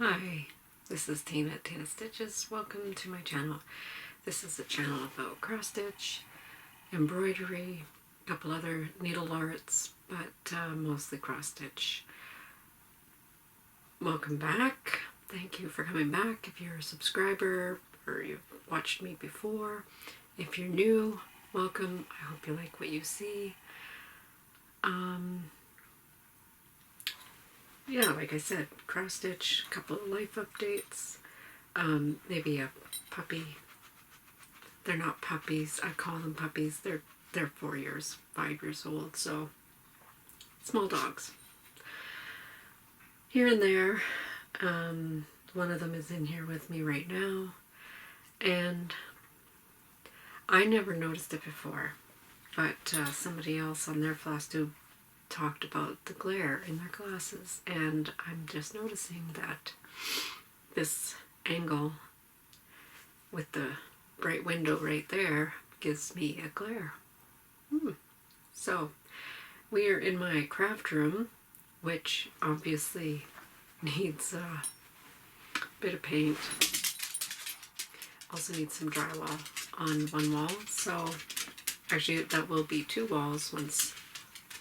Hi, this is Tina at Tina Stitches. Welcome to my channel. This is a channel about cross stitch, embroidery, a couple other needle arts, but mostly cross stitch. Welcome back. Thank you for coming back. If you're a subscriber or you've watched me before, if you're new, welcome. I hope you like what you see. Yeah, like I said, cross stitch, a couple of life updates, maybe a puppy. They're not puppies. I call them puppies. They're 4 years, 5 years old, so small dogs. Here and there, one of them is in here with me right now, and I never noticed it before, but somebody else on their Flosstube talked about the glare in their glasses, and I'm just noticing that this angle with the bright window right there gives me a glare. So we are in my craft room, which obviously needs a bit of paint. Also needs some drywall on one wall, so actually that will be 2 walls once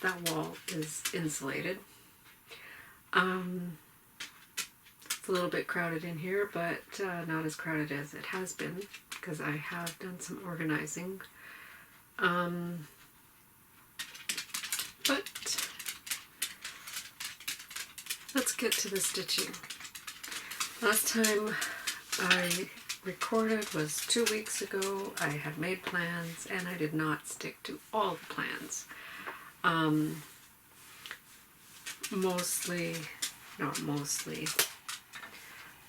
that wall is insulated. It's a little bit crowded in here, but not as crowded as it has been because I have done some organizing. But let's get to the stitching. Last time I recorded was 2 weeks ago. I had made plans and I did not stick to all the plans.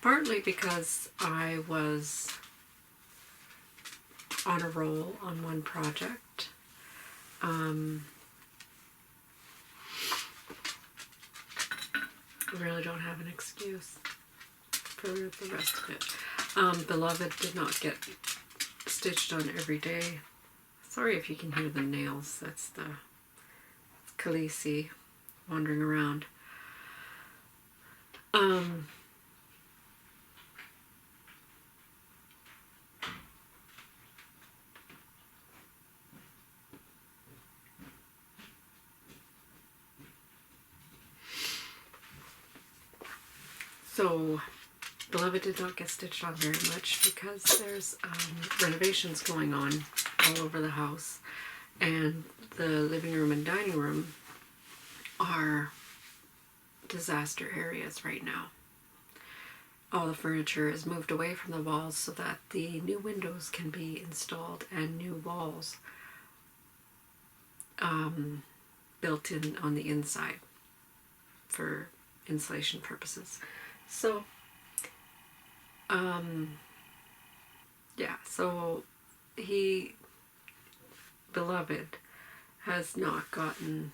Partly because I was on a roll on one project. I really don't have an excuse for the rest of it. Beloved did not get stitched on every day. Sorry if you can hear the nails. That's the Khaleesi wandering around. So Beloved did not get stitched on very much because there's renovations going on all over the house, and the living room and dining room are disaster areas right now. All the furniture is moved away from the walls so that the new windows can be installed and new walls built in on the inside for insulation purposes. So yeah, so Beloved has not gotten,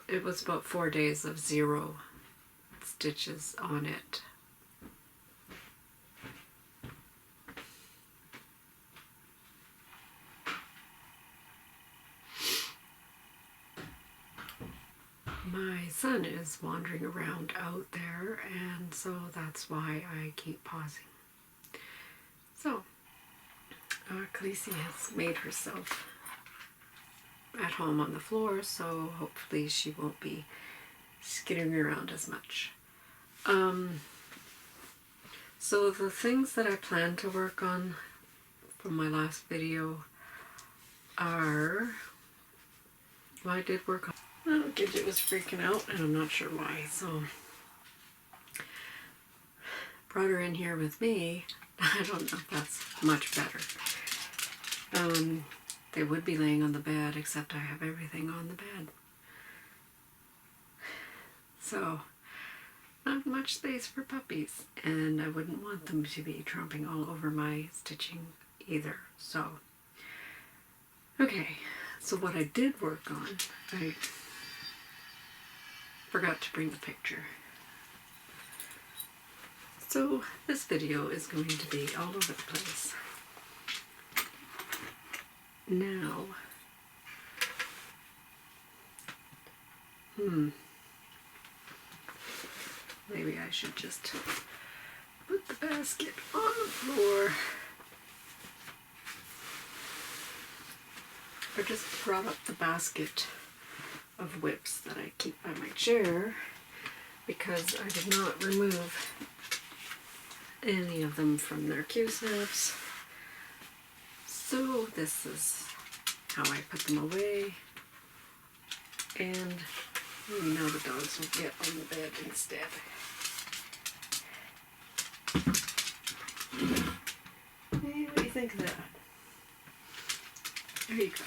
it was about 4 days of 0 stitches on it. My son is wandering around out there, and so that's why I keep pausing. So, Khaleesi has made herself at home on the floor, so hopefully she won't be skittering around as much. So the things that I plan to work on from my last video are, well, I did work on, well, Gidget was freaking out and I'm not sure why, so brought her in here with me. I don't know if that's much better. They would be laying on the bed, except I have everything on the bed. So, not much space for puppies, and I wouldn't want them to be tromping all over my stitching either. So, okay, so what I did work on, I forgot to bring the picture. So this video is going to be all over the place. Now, maybe I should just put the basket on the floor. I just brought up the basket of whips that I keep by my chair because I did not remove any of them from their Q-snaps. So this is how I put them away. And maybe now the dogs will get on the bed instead. Hey, what do you think of that? There you go.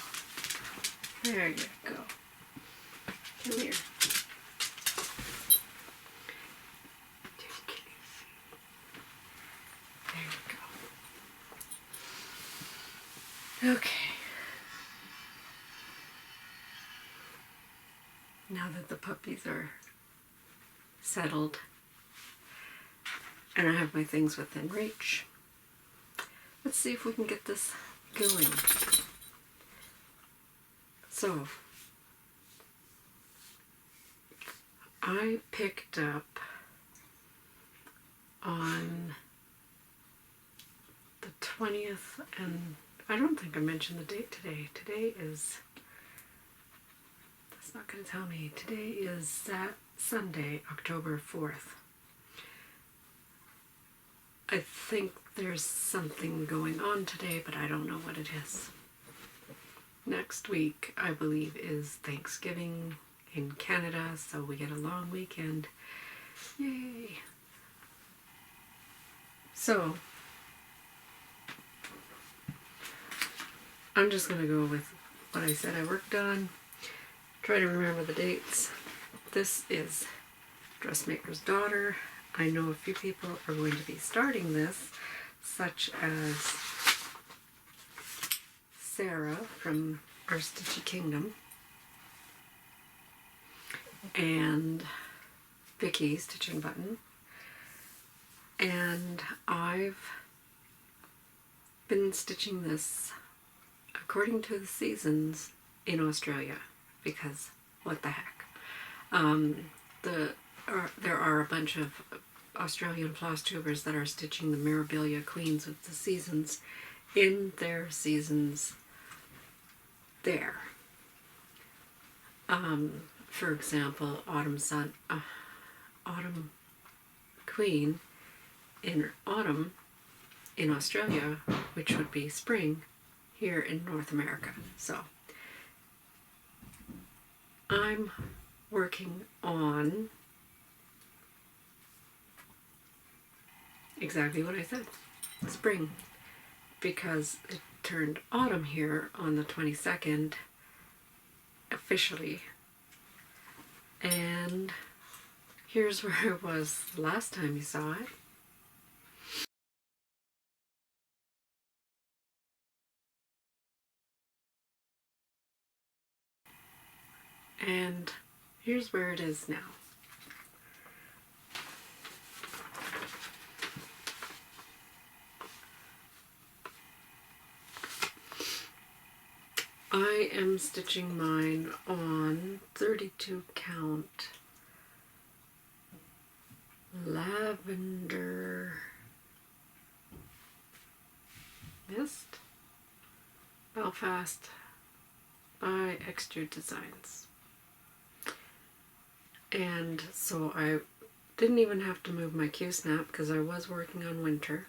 There you go. Come here. Just kidding. There you go. Okay. Now that the puppies are settled and I have my things within reach, let's see if we can get this going. So, I picked up on the 20th, and I don't think I mentioned the date today. Today is, that's not going to tell me. Today is that Sunday, October 4th. I think there's something going on today, but I don't know what it is. Next week, I believe, is Thanksgiving in Canada, so we get a long weekend. Yay! So, I'm just going to go with what I said I worked on. Try to remember the dates. This is Dressmakers Daughter. I know a few people are going to be starting this, such as Sarah from Our Stitchy Kingdom and Vicky Stitch and Button, and I've been stitching this according to the seasons in Australia because what the heck. There are a bunch of Australian Flosstubers that are stitching the Mirabilia Queens with the seasons in their seasons there. For example, Autumn Queen in autumn in Australia, which would be spring here in North America. So I'm working on exactly what I said, spring, because it turned autumn here on the 22nd officially, and here's where it was the last time you saw it. And here's where it is now. I am stitching mine on 32 count Lavender Mist Belfast by Extrude Designs. And so I didn't even have to move my Q-snap because I was working on winter.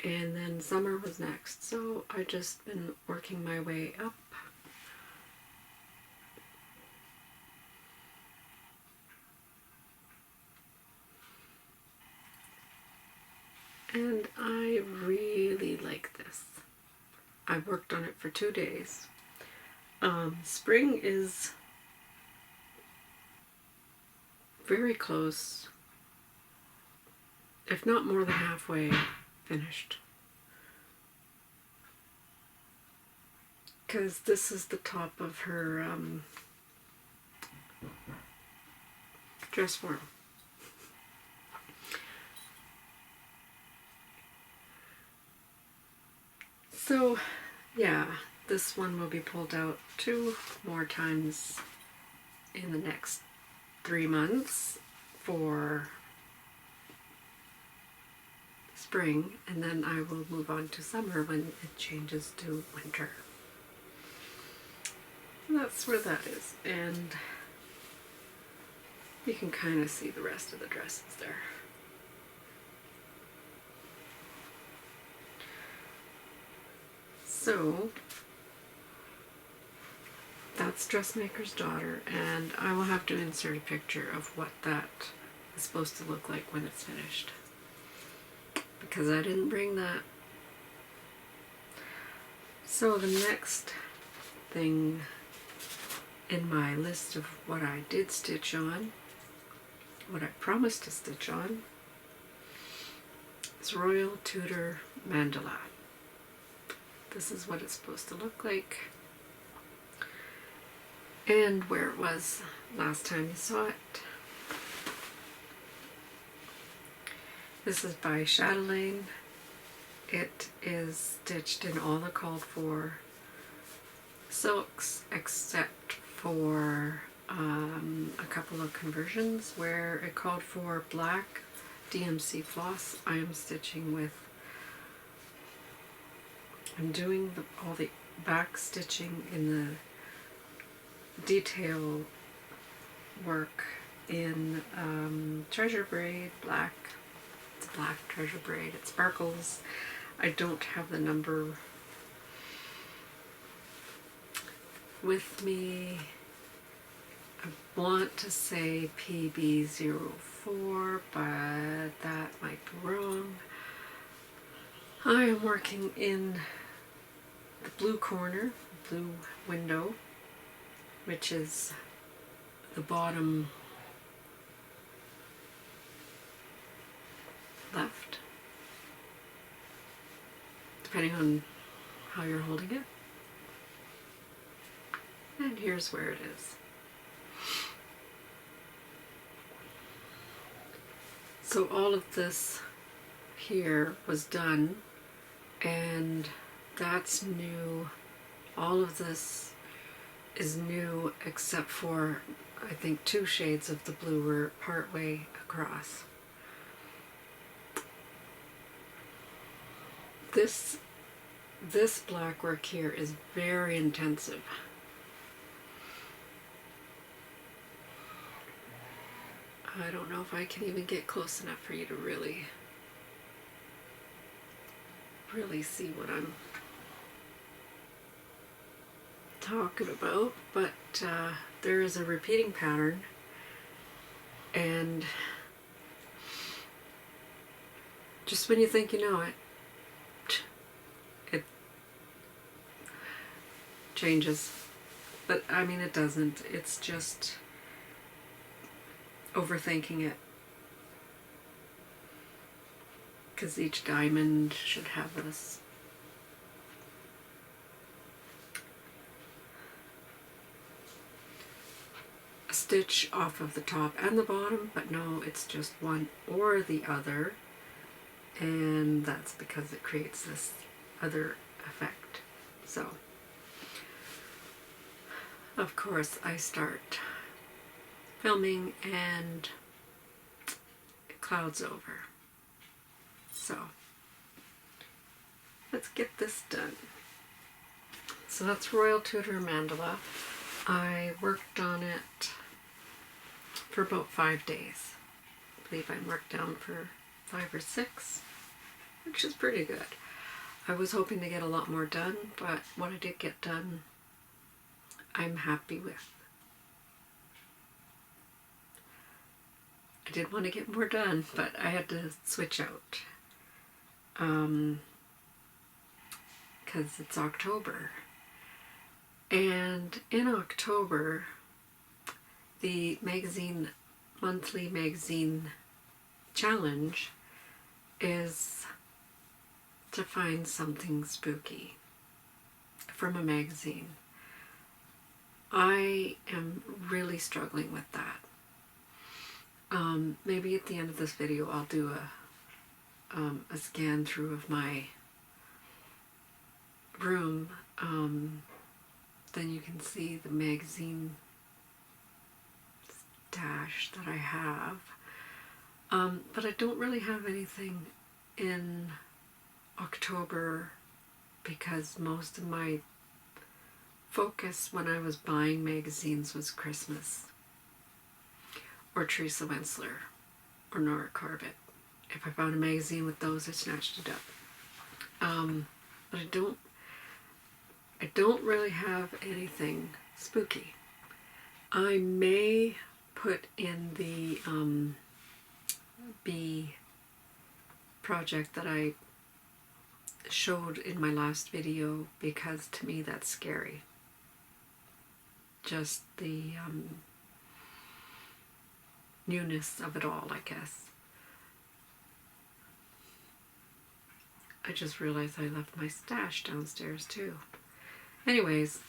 And then summer was next. So I just been working my way up. And I really like this. I worked on it for 2 days. Spring is very close, if not more than halfway finished. Because this is the top of her dress form. So, yeah, this one will be pulled out 2 more times in the next 3 months for spring, and then I will move on to summer when it changes to winter. And that's where that is, and you can kind of see the rest of the dresses there. So that's Dressmaker's Daughter, and I will have to insert a picture of what that is supposed to look like when it's finished, because I didn't bring that. So the next thing in my list of what I did stitch on, what I promised to stitch on, is Royal Tudor Mandala. This is what it's supposed to look like, and where it was last time you saw it. This is by Chatelaine. It is stitched in all the called for silks except for a couple of conversions where it called for black DMC floss. I am stitching with, I'm doing all the back stitching in the detail work in treasure braid black. It's a black treasure braid. It sparkles. I don't have the number with me. I want to say PB04, but that might be wrong. I am working in the blue corner, blue window, which is the bottom left, depending on how you're holding it. And here's where it is. So all of this here was done, and that's new. All of this is new except for, I think, 2 shades of the blue were partway across. This black work here is very intensive. I don't know if I can even get close enough for you to really see what I'm talking about, but there is a repeating pattern, and just when you think you know it, it changes. But I mean, it doesn't. It's just overthinking it, because each diamond should have this. A stitch off of the top and the bottom, but no, it's just one or the other, and that's because it creates this other effect. So, of course, I start filming and it clouds over. So let's get this done. So that's Royal Tudor Mandala. I worked on it for about 5 days. I believe I marked down for 5 or 6, which is pretty good. I was hoping to get a lot more done, but what I did get done, I'm happy with. I did want to get more done, but I had to switch out because it's October, and in October the monthly magazine challenge is to find something spooky from a magazine. I am really struggling with that. Maybe at the end of this video I'll do a scan through of my room. Then you can see the magazine stash that I have. But I don't really have anything in October because most of my focus when I was buying magazines was Christmas or Teresa Wensler or Nora Corbett. If I found a magazine with those, I snatched it up. But I don't really have anything spooky. I may put in the bee project that I showed in my last video, because to me that's scary. Just the newness of it all, I guess. I just realized I left my stash downstairs too. Anyways,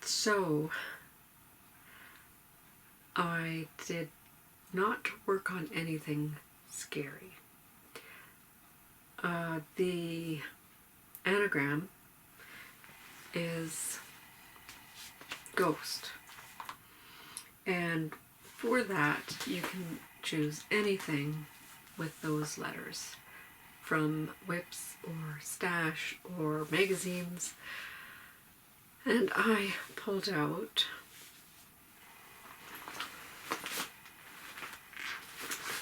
so I did not work on anything scary. The anagram is ghost, and for that you can choose anything with those letters, from whips or stash or magazines. And I pulled out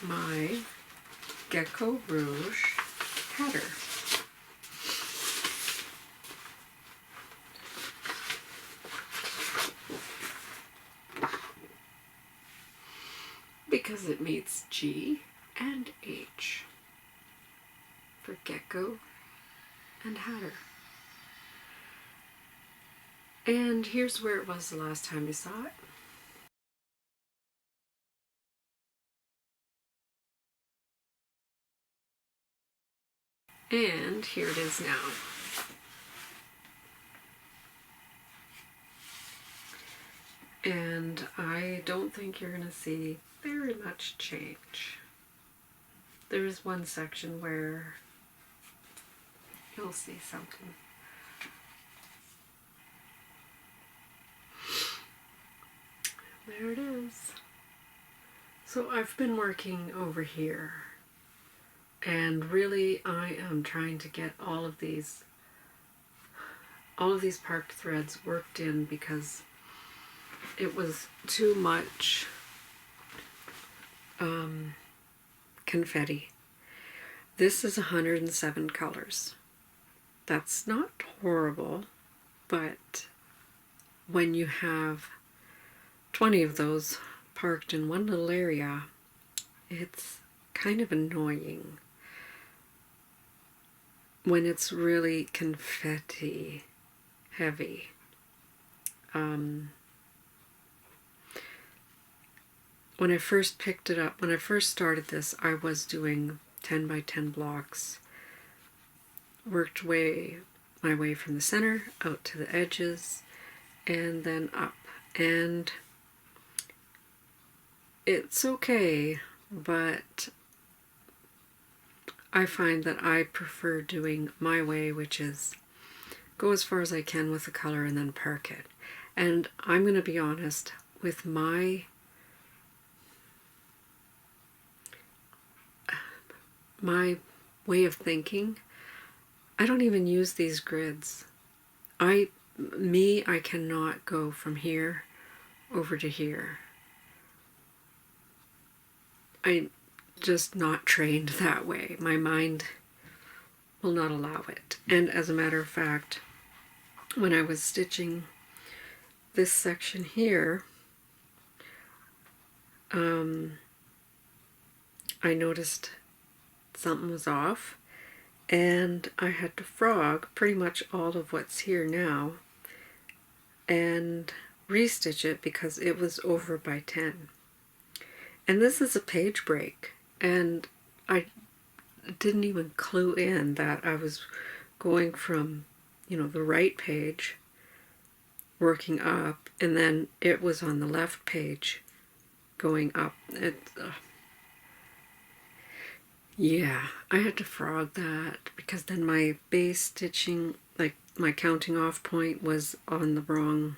my Gecko Rouge header. Because it meets G and H for gecko and hatter. And here's where it was the last time you saw it. And here it is now. And I don't think you're going to see very much change. There's one section where you'll see something. There it is. So I've been working over here, and really I am trying to get all of these parked threads worked in, because it was too much confetti. This is 107 colors. That's not horrible, but when you have 20 of those parked in one little area, it's kind of annoying when it's really confetti heavy. When I first picked it up, when I first started this, I was doing 10 by 10 blocks. Worked my way from the center out to the edges and then up. And it's okay, but I find that I prefer doing my way, which is go as far as I can with the color and then park it. And I'm going to be honest, with my way of thinking, I don't even use these grids. I cannot go from here over to here. I'm just not trained that way. My mind will not allow it. And as a matter of fact, when I was stitching this section here, I noticed something was off, and I had to frog pretty much all of what's here now and restitch it because it was over by 10. And this is a page break, and I didn't even clue in that I was going from, the right page working up, and then it was on the left page going up. Yeah, I had to frog that because then my base stitching, like my counting off point, was on the wrong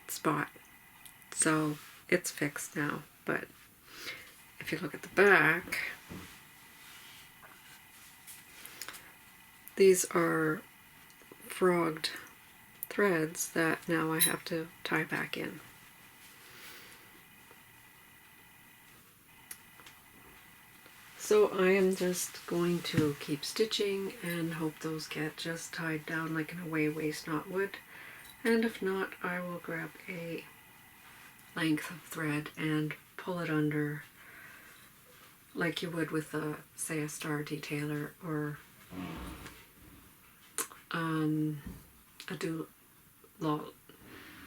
spot. So it's fixed now, but if you look at the back, these are frogged threads that now I have to tie back in. So I am just going to keep stitching and hope those get just tied down like an away waist knot would. And if not, I will grab a length of thread and pull it under like you would with say a star detailer or a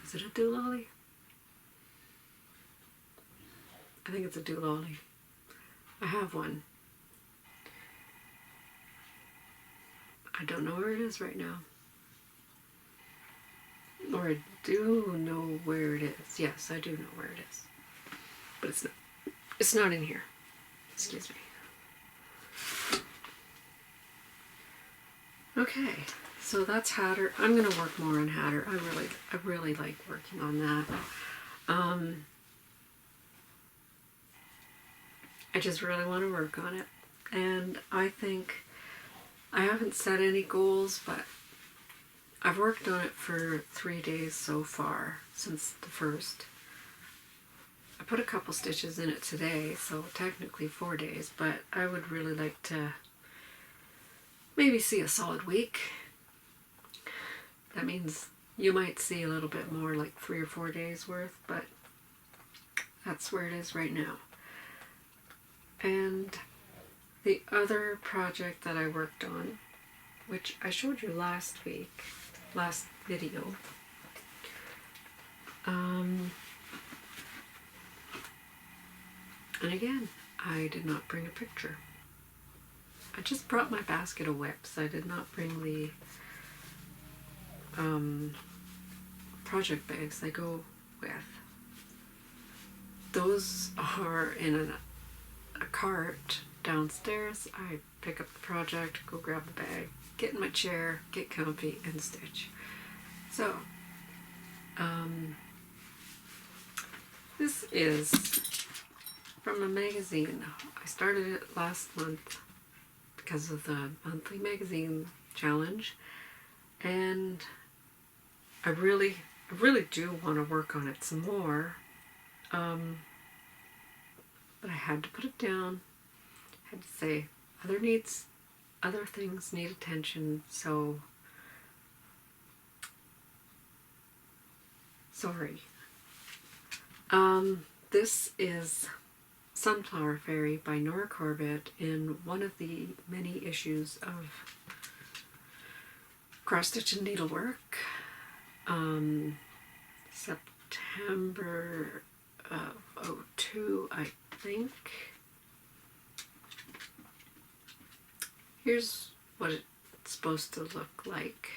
is it a doololly? I think it's a doololly. I have one. I don't know where it is right now. Or I do know where it is. Yes, I do know where it is. But it's not in here. Excuse me. Okay, so that's Hatter. I'm gonna work more on Hatter. I really like working on that. I just really want to work on it. And I think I haven't set any goals, but I've worked on it for 3 days so far since the first. I put a couple stitches in it today, so technically 4 days, but I would really like to maybe see a solid week. That means you might see a little bit more, like 3 or 4 days worth, but that's where it is right now. And the other project that I worked on, which I showed you last video, and again, I did not bring a picture. I just brought my basket of whips. I did not bring the project bags they go with. Those are in a cart downstairs. I pick up the project, go grab the bag, get in my chair, get comfy, and stitch. So, this is from a magazine. I started it last month because of the monthly magazine challenge, and I really do want to work on it some more. But I had to put it down. I had to say other things need attention, so sorry. This is Sunflower Fairy by Nora Corbett in one of the many issues of Cross Stitch and Needlework. September of 02, I think. Here's what it's supposed to look like.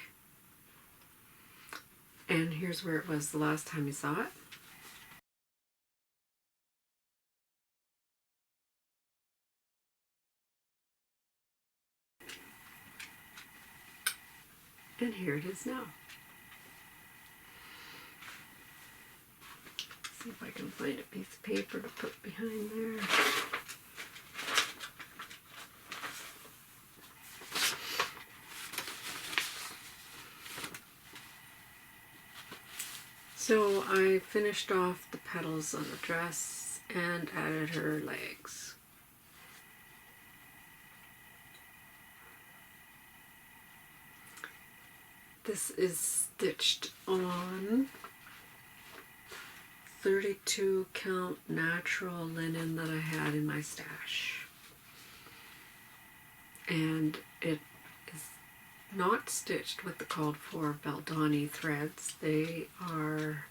And here's where it was the last time you saw it. And here it is now. See if I can find a piece of paper to put behind there. So I finished off the petals on the dress and added her legs. This is stitched on 32 count natural linen that I had in my stash. And it is not stitched with the called for Baldani threads. They are,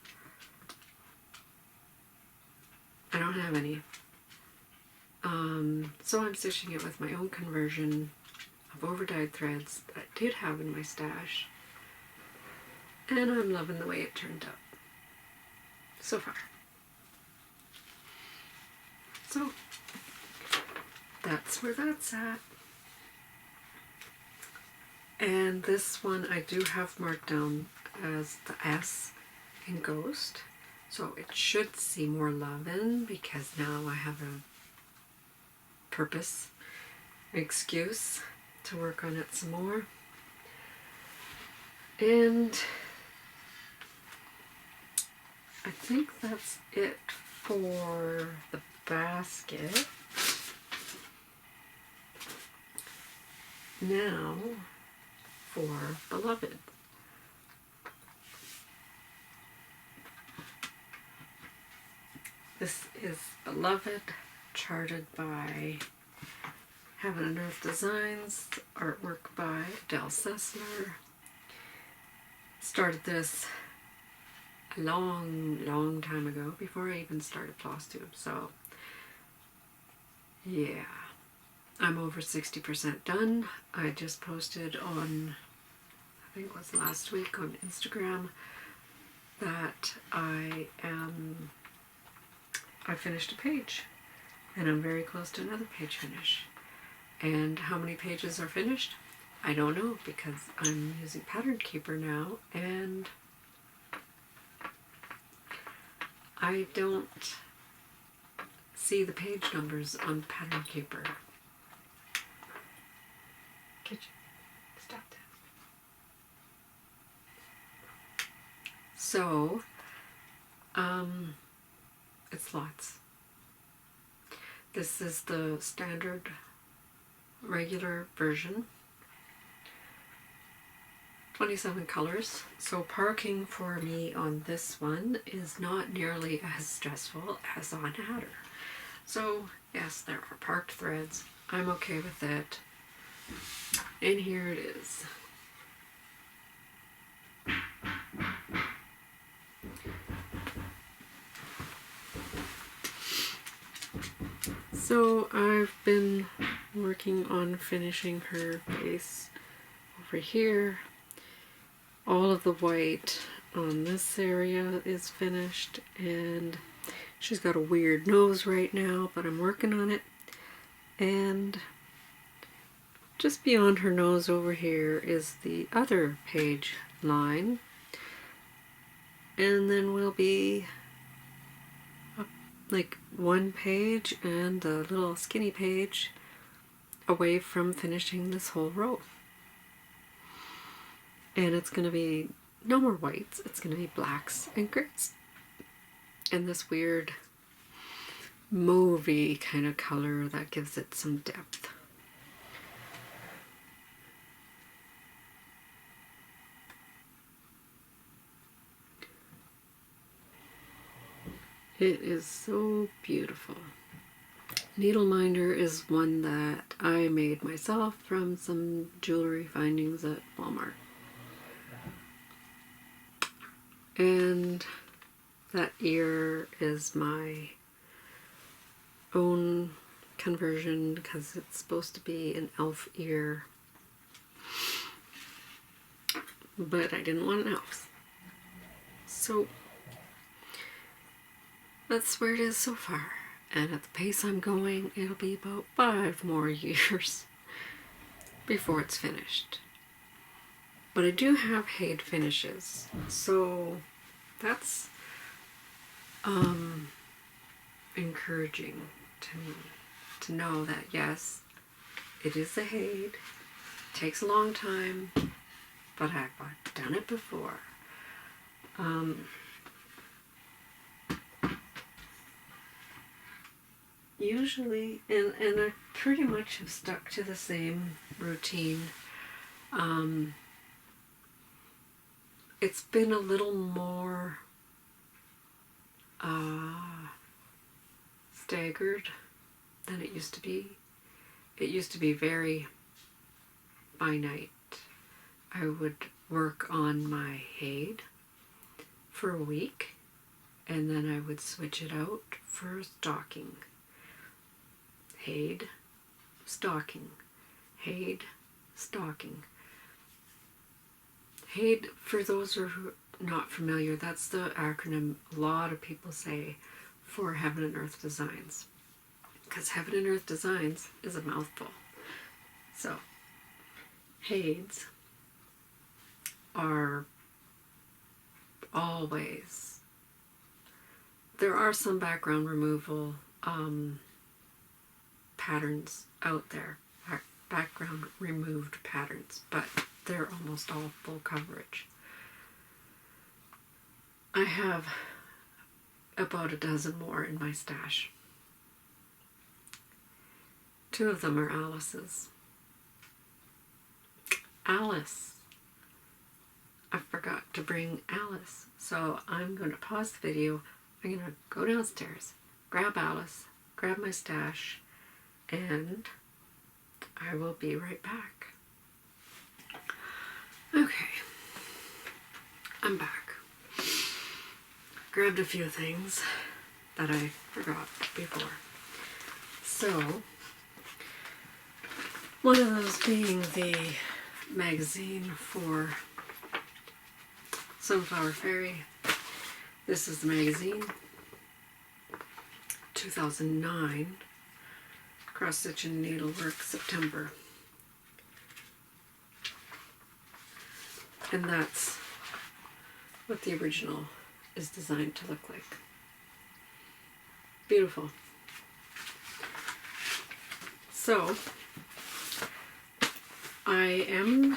I don't have any. So I'm stitching it with my own conversion of over-dyed threads that I did have in my stash. And I'm loving the way it turned out so far. So that's where that's at. And this one I do have marked down as the S in Ghost. So it should see more love in, because now I have a purpose, excuse to work on it some more. And I think that's it for the basket. Now for Beloved. This is Beloved, charted by Heaven and Earth Designs, artwork by Del Sessler. Started this a long time ago, before I even started Flosstube. So yeah, I'm over 60% done. I just posted on, I think it was last week, on Instagram that I finished a page, and I'm very close to another page finish. And how many pages are finished? I don't know, because I'm using Pattern Keeper now, and I don't see the page numbers on Pattern Keeper. Kitchen, stop that. So, it's lots. This is the standard regular version. 27 colors. So parking for me on this one is not nearly as stressful as on Hatter. So yes, there are parked threads. I'm okay with it. And here it is. So I've been working on finishing her base over here. All of the white on this area is finished, and she's got a weird nose right now, but I'm working on it. And just beyond her nose over here is the other page line, and then we'll be like one page and a little skinny page away from finishing this whole row. And it's going to be no more whites, it's going to be blacks and grays. And this weird mauvey kind of color that gives it some depth. It is so beautiful. Needle minder is one that I made myself from some jewelry findings at Walmart. And that ear is my own conversion, because it's supposed to be an elf ear, but I didn't want an elf. So that's where it is so far. And at the pace I'm going, it'll be about 5 more years before it's finished. But I do have Haid finishes, so that's encouraging to me to know that yes, it is a Haid. It takes a long time, but I've done it before. Usually, and I pretty much have stuck to the same routine. It's been a little more staggered than it used to be. It used to be very finite. I would work on my Haid for a week, and then I would switch it out for stocking. Haid, stocking. Haid, stocking. Haid, for those who are not familiar, that's the acronym a lot of people say for Heaven and Earth Designs. Because Heaven and Earth Designs is a mouthful. So, Haids are always there are some background removal patterns out there, background removed patterns, but they're almost all full coverage. I have about a dozen more in my stash. 2 of them are Alice's. Alice. I forgot to bring Alice. So I'm going to pause the video. I'm going to go downstairs, grab Alice, grab my stash, and I will be right back. Okay. I'm back. Grabbed a few things that I forgot before. So, one of those being the magazine for Sunflower Fairy. This is the magazine, 2009, Cross Stitch and Needlework, September. And that's what the original is designed to look like. Beautiful. So, I am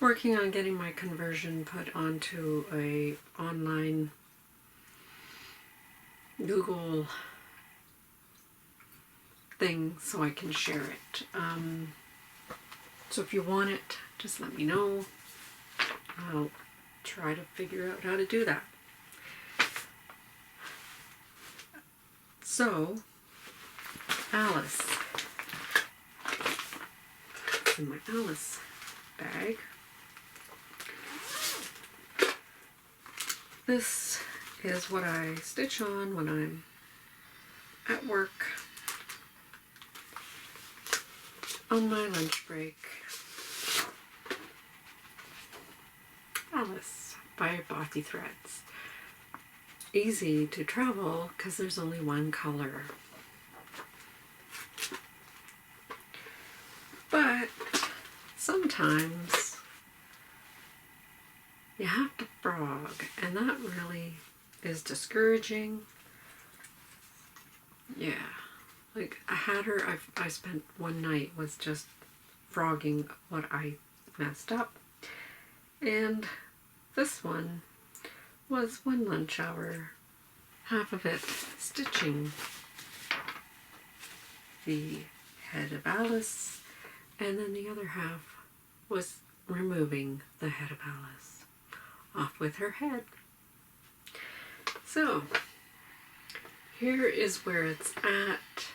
working on getting my conversion put onto a online Google thing so I can share it. So if you want it, just let me know. I'll try to figure out how to do that. So, Alice. In my Alice bag. This is what I stitch on when I'm at work, on my lunch break. Alice by Bothy Threads. Easy to travel because there's only one color. But sometimes you have to frog, and that really is discouraging. Yeah, like a hatter, I spent one night was just frogging what I messed up, and this one was one lunch hour, half of it stitching the head of Alice, and then the other half was removing the head of Alice off with her head. So, here is where it's at.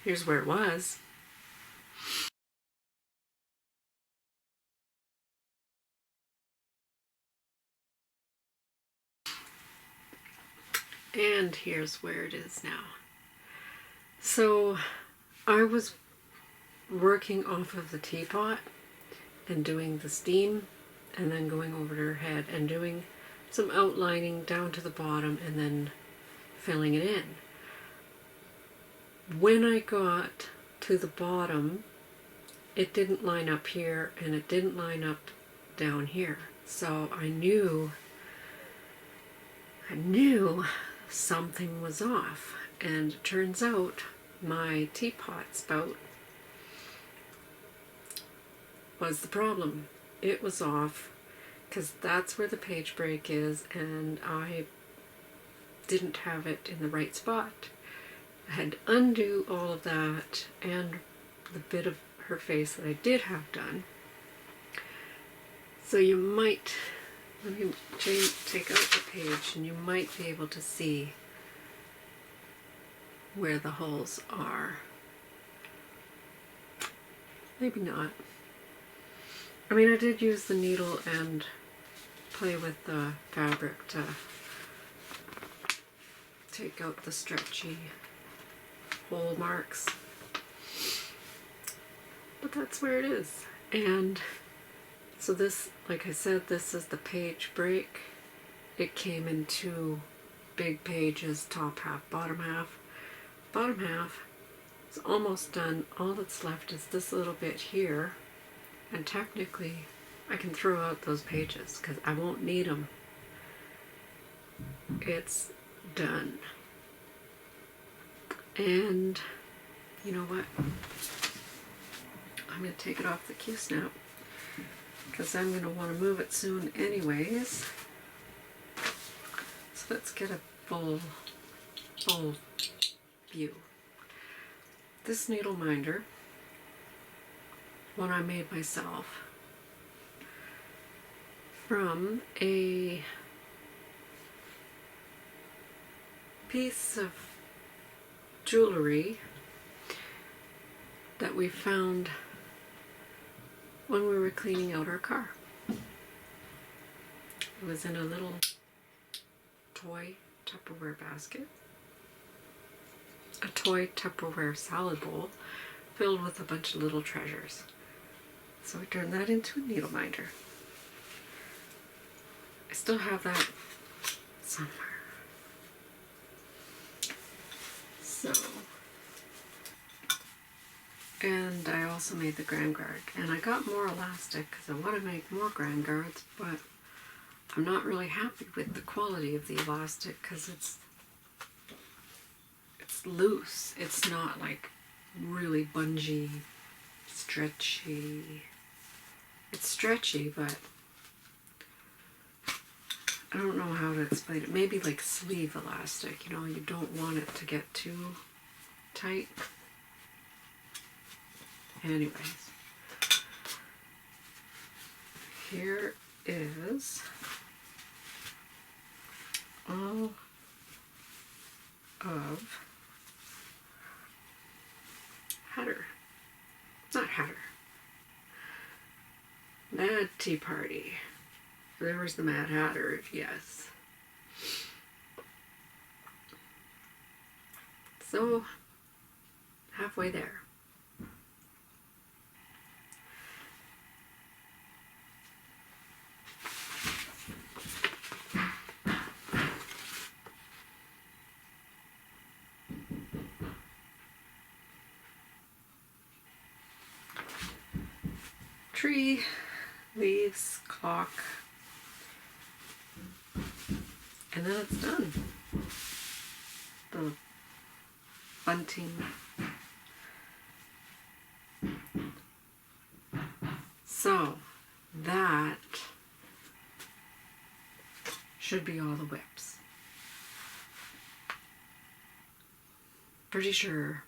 Here's where it was. And here's where it is now. So, I was working off of the teapot and doing the steam, and then going over to her head and doing some outlining down to the bottom and then filling it in. When I got to the bottom, it didn't line up here and it didn't line up down here. So I knew something was off, and it turns out my teapot spout was the problem. It was off because that's where the page break is, and I didn't have it in the right spot. I had to undo all of that and the bit of her face that I did have done. So you might, let me take out the page and you might be able to see where the holes are. Maybe not. I mean, I did use the needle and play with the fabric to take out the stretchy hole marks. But that's where it is. And so this, like I said, this is the page break. It came in 2 big pages, top half, bottom half. Bottom half is almost done. All that's left is this little bit here. And technically, I can throw out those pages because I won't need them. It's done. And you know what? I'm going to take it off the Q-snap because I'm going to want to move it soon anyways. So let's get a full view. This needle minder, one I made myself from a piece of jewelry that we found when we were cleaning out our car. It was in a little toy Tupperware basket, a toy Tupperware salad bowl filled with a bunch of little treasures. So we turned that into a needle minder. I still have that somewhere. So, and I also made the Grand Guard, and I got more elastic because I want to make more Grand Guards, but I'm not really happy with the quality of the elastic because it's loose. It's not like really bungee, stretchy. It's stretchy, but I don't know how to explain it. Maybe like sleeve elastic, you know, you don't want it to get too tight. Anyways, here is all of Hatter. Not Hatter. Mad Tea Party. There was the Mad Hatter, yes. So, halfway there. Tree, leaves, clock, and then it's done. The bunting. So that should be all the whips. Pretty sure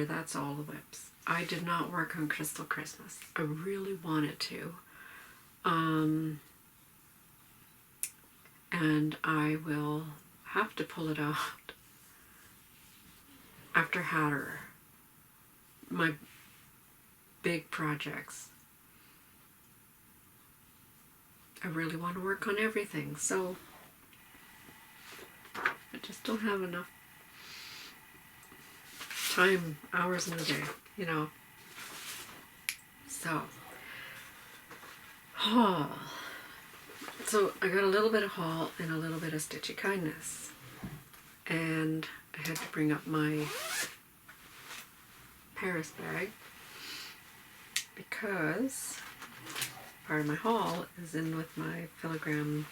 that's all the whips. I did not work on Crystal Christmas. I really wanted to. And I will have to pull it out after Hatter. My big projects. I really want to work on everything, so I just don't have enough time, hours in the day, you know. So, haul. So I got a little bit of haul and a little bit of stitchy kindness. And I had to bring up my Paris bag because part of my haul is in with my filigree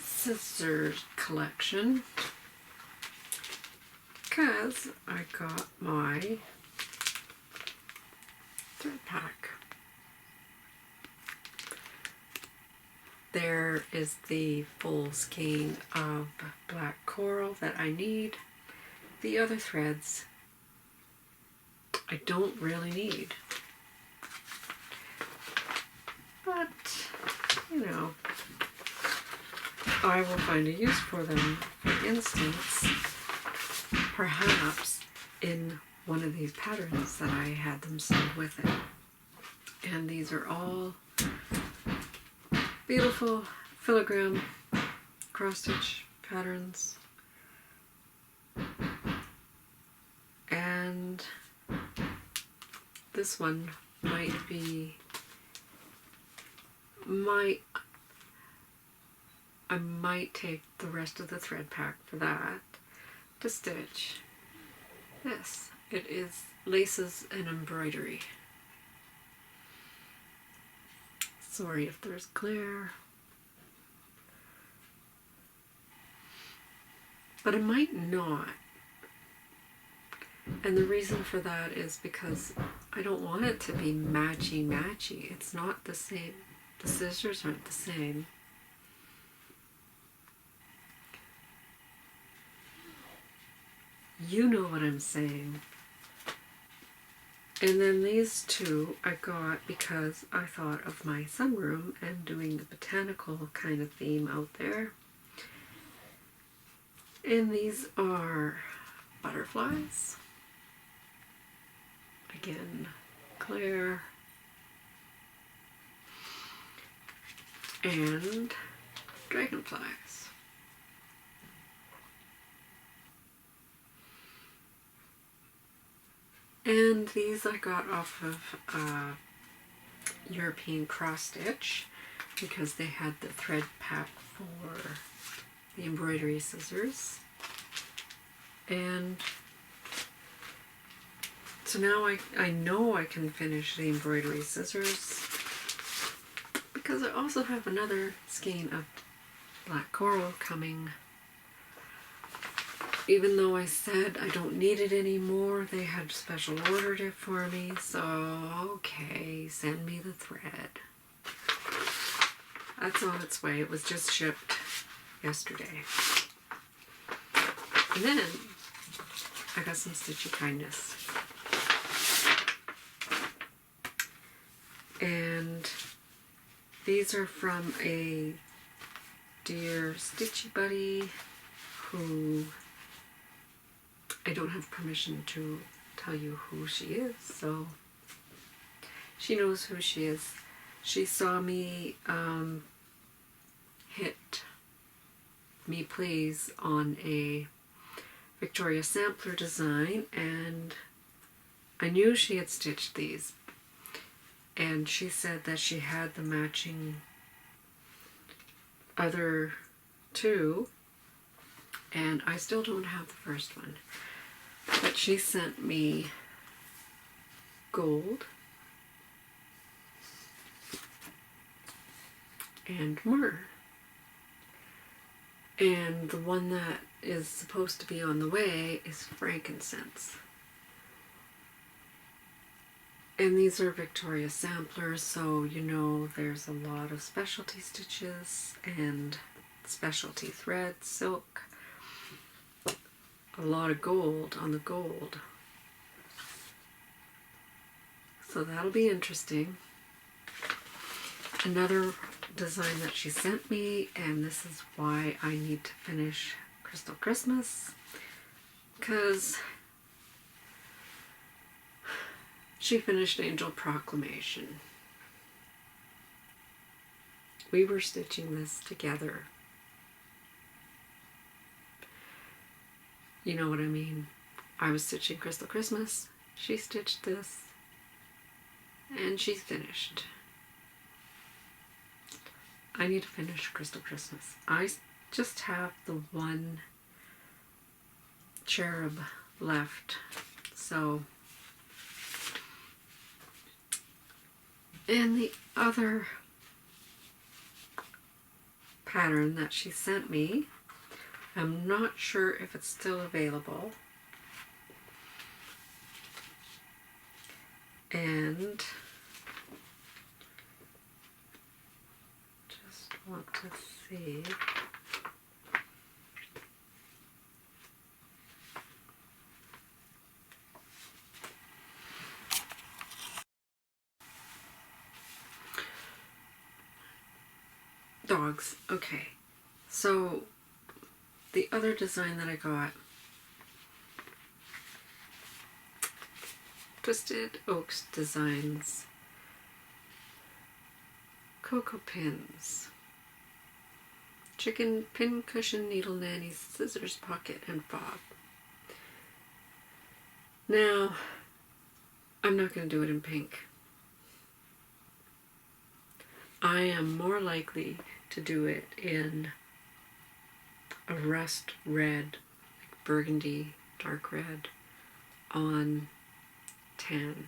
scissors collection because I got my thread pack. There is the full skein of black coral that I need. The other threads I don't really need. But, you know, I will find a use for them. For instance, perhaps in one of these patterns that I had them sewed with it. And these are all beautiful filigree cross-stitch patterns. And this one might be I might take the rest of the thread pack for that to stitch this. It is laces and embroidery. Sorry if there's glare. But it might not. And the reason for that is because I don't want it to be matchy-matchy. It's not the same. The scissors aren't the same. You know what I'm saying. And then these two I got because I thought of my sunroom and doing the botanical kind of theme out there. And these are butterflies. Again, glare. And dragonflies. And these I got off of European cross stitch because they had the thread pack for the embroidery scissors. And so now I know I can finish the embroidery scissors because I also have another skein of black coral coming. Even though I said I don't need it anymore, they had special ordered it for me, so okay, send me the thread. That's on its way. It was just shipped yesterday. And then I got some Stitchy Kindness. And these are from a dear Stitchy buddy who I don't have permission to tell you who she is, so she knows who she is. She saw me hit Me Please on a Victoria Sampler design, and I knew she had stitched these. And she said that she had the matching other two, and I still don't have the first one. But she sent me gold and myrrh. And the one that is supposed to be on the way is frankincense. And these are Victoria samplers, so you know there's a lot of specialty stitches and specialty thread, silk. A lot of gold on the gold. So that'll be interesting. Another design that she sent me, and this is why I need to finish Crystal Christmas, because she finished Angel Proclamation. We were stitching this together. You know what I mean. I was stitching Crystal Christmas, she stitched this, and she's finished. I need to finish Crystal Christmas. I just have the one cherub left, so. And the other pattern that she sent me, I'm not sure if it's still available. And just want to see. Dogs. Okay. So the other design that I got, Twisted Oaks Designs, Cocoa Pins, Chicken Pin Cushion Needle Nanny Scissors Pocket and Fob. Now, I'm not going to do it in pink. I am more likely to do it in a rust red, like burgundy, dark red, on tan.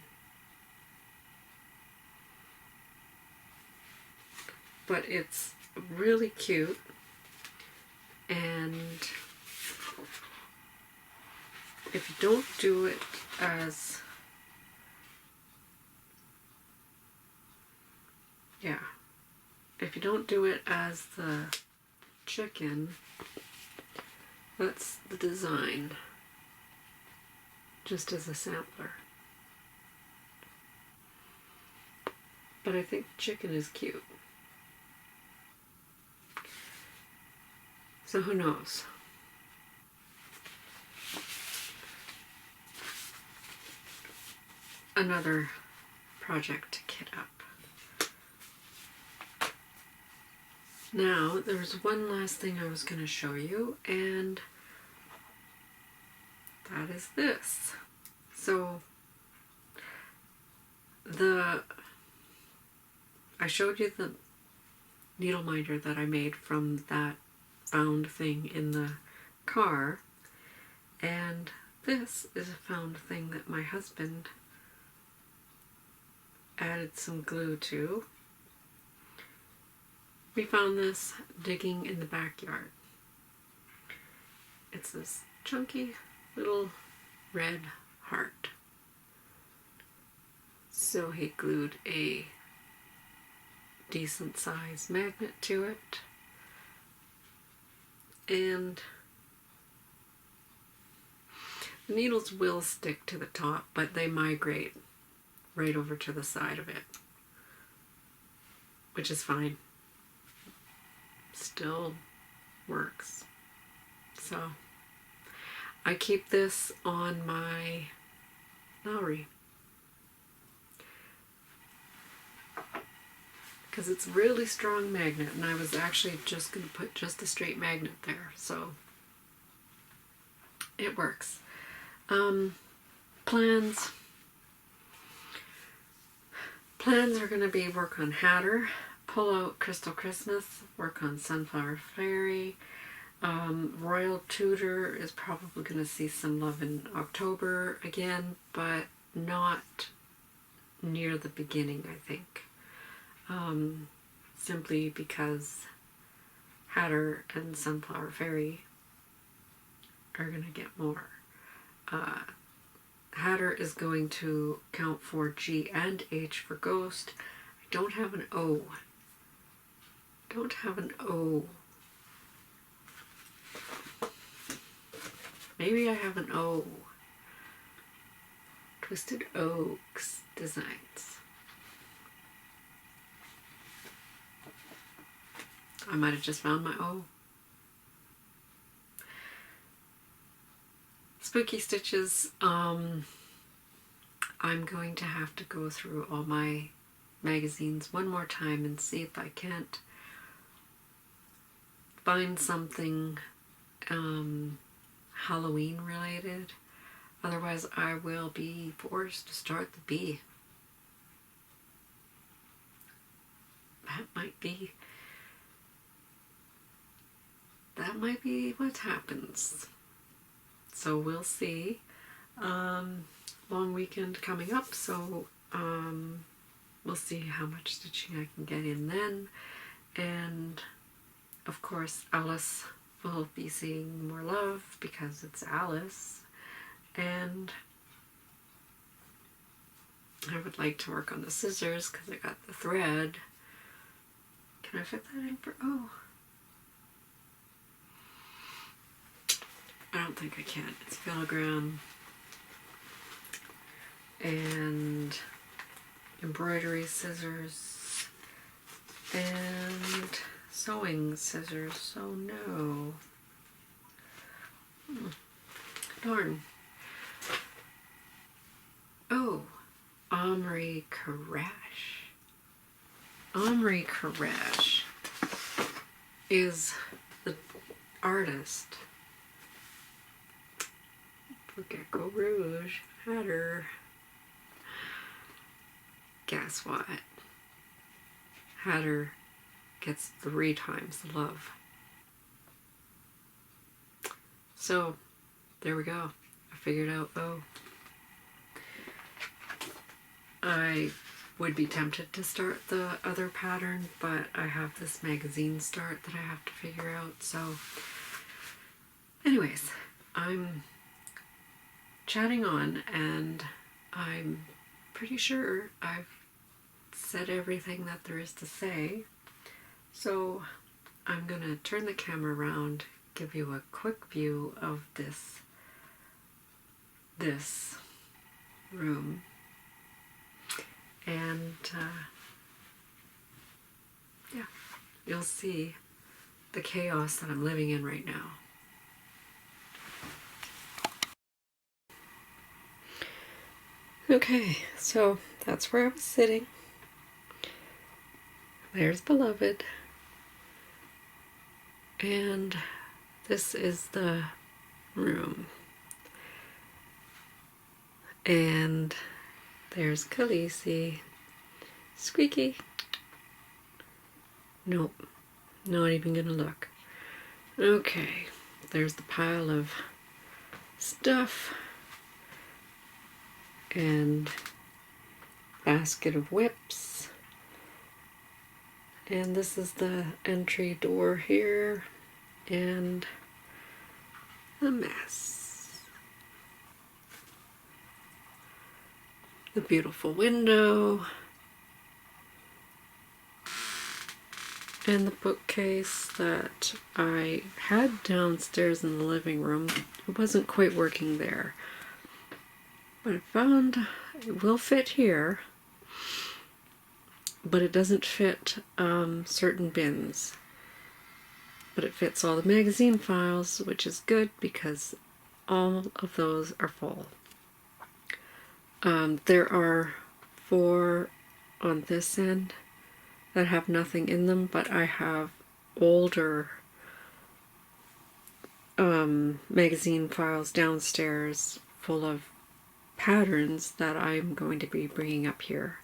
but it's really cute, and if you don't do it as, if you don't do it as the chicken, that's the design, just as a sampler. But I think chicken is cute. So who knows? Another project to kit up. Now, there's one last thing I was going to show you, and that is this. So, I showed you the needle minder that I made from that found thing in the car, and this is a found thing that my husband added some glue to. We found this digging in the backyard. It's this chunky little red heart. So he glued a decent sized magnet to it, and the needles will stick to the top, but they migrate right over to the side of it, which is fine. Still works. So I keep this on my Lowry because it's a really strong magnet, and I was actually just going to put just a straight magnet there, so it works. Plans are going to be work on Hatter, pull out Crystal Christmas, work on Sunflower Fairy. Royal Tudor is probably going to see some love in October again, but not near the beginning, I think. Simply because Hatter and Sunflower Fairy are going to get more. Hatter is going to count for G and H for Ghost. I don't have an O. Maybe I have an O. Twisted Oaks Designs. I might have just found my O. Spooky Stitches. I'm going to have to go through all my magazines one more time and see if I can't find something Halloween related. Otherwise, I will be forced to start the bee. That might be what happens. So we'll see. Long weekend coming up, so we'll see how much stitching I can get in then. And of course, Alice will be seeing more love because it's Alice. And I would like to work on the scissors because I got the thread. Can I fit that in for, oh. I don't think I can. It's filigree and embroidery scissors and sewing scissors, so no. Darn. Oh, Omri Karash. Omri Karash is the artist for Gecko Rouge Hatter. Guess what? Hatter gets 3 times the love. So, there we go. I figured out, oh, I would be tempted to start the other pattern, but I have this magazine start that I have to figure out. So anyways, I'm chatting on, and I'm pretty sure I've said everything that there is to say. So I'm gonna turn the camera around, give you a quick view of this room, and yeah, you'll see the chaos that I'm living in right now. Okay, so that's where I was sitting. There's Beloved. And this is the room. And there's Khaleesi. Squeaky. Nope, not even gonna look. Okay, there's the pile of stuff and basket of whips. And this is the entry door here, and a mess. The beautiful window, and the bookcase that I had downstairs in the living room. It wasn't quite working there, but I found it will fit here, but it doesn't fit certain bins. But it fits all the magazine files, which is good because all of those are full. There are 4 on this end that have nothing in them, but I have older magazine files downstairs full of patterns that I'm going to be bringing up here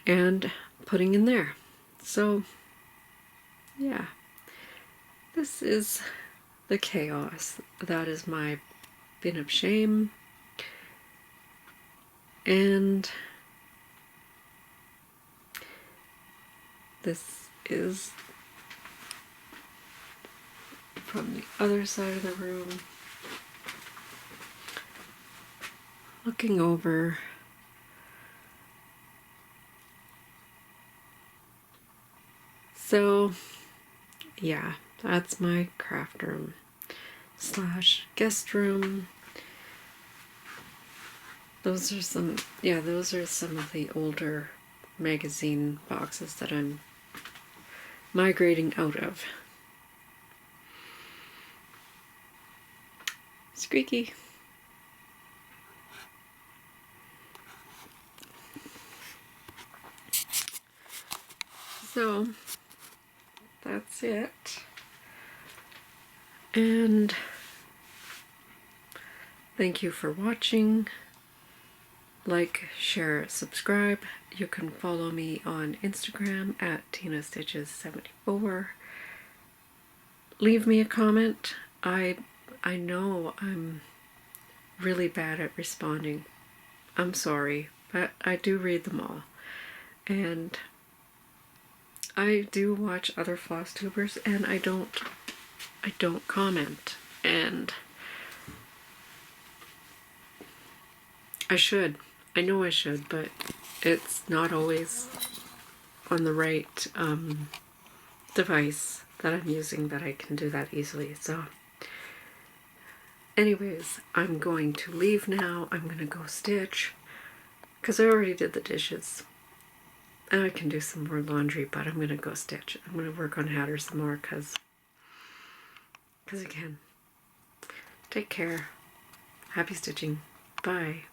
and putting in there. So yeah, this is the chaos. That is my bin of shame. And this is from the other side of the room, looking over. So yeah, that's my craft room slash guest room. Those are some of the older magazine boxes that I'm migrating out of. Squeaky. So that's it. And thank you for watching. Like, share, subscribe. You can follow me on Instagram at TinaStitches74. Leave me a comment. I know I'm really bad at responding. I'm sorry, but I do read them all. And I do watch other Flosstubers, and I don't comment. And I should. I know I should, but it's not always on the right device that I'm using that I can do that easily. So anyways, I'm going to leave now. I'm going to go stitch because I already did the dishes. And I can do some more laundry, but I'm going to go stitch. I'm going to work on Hatter some more because I can. Take care. Happy stitching. Bye.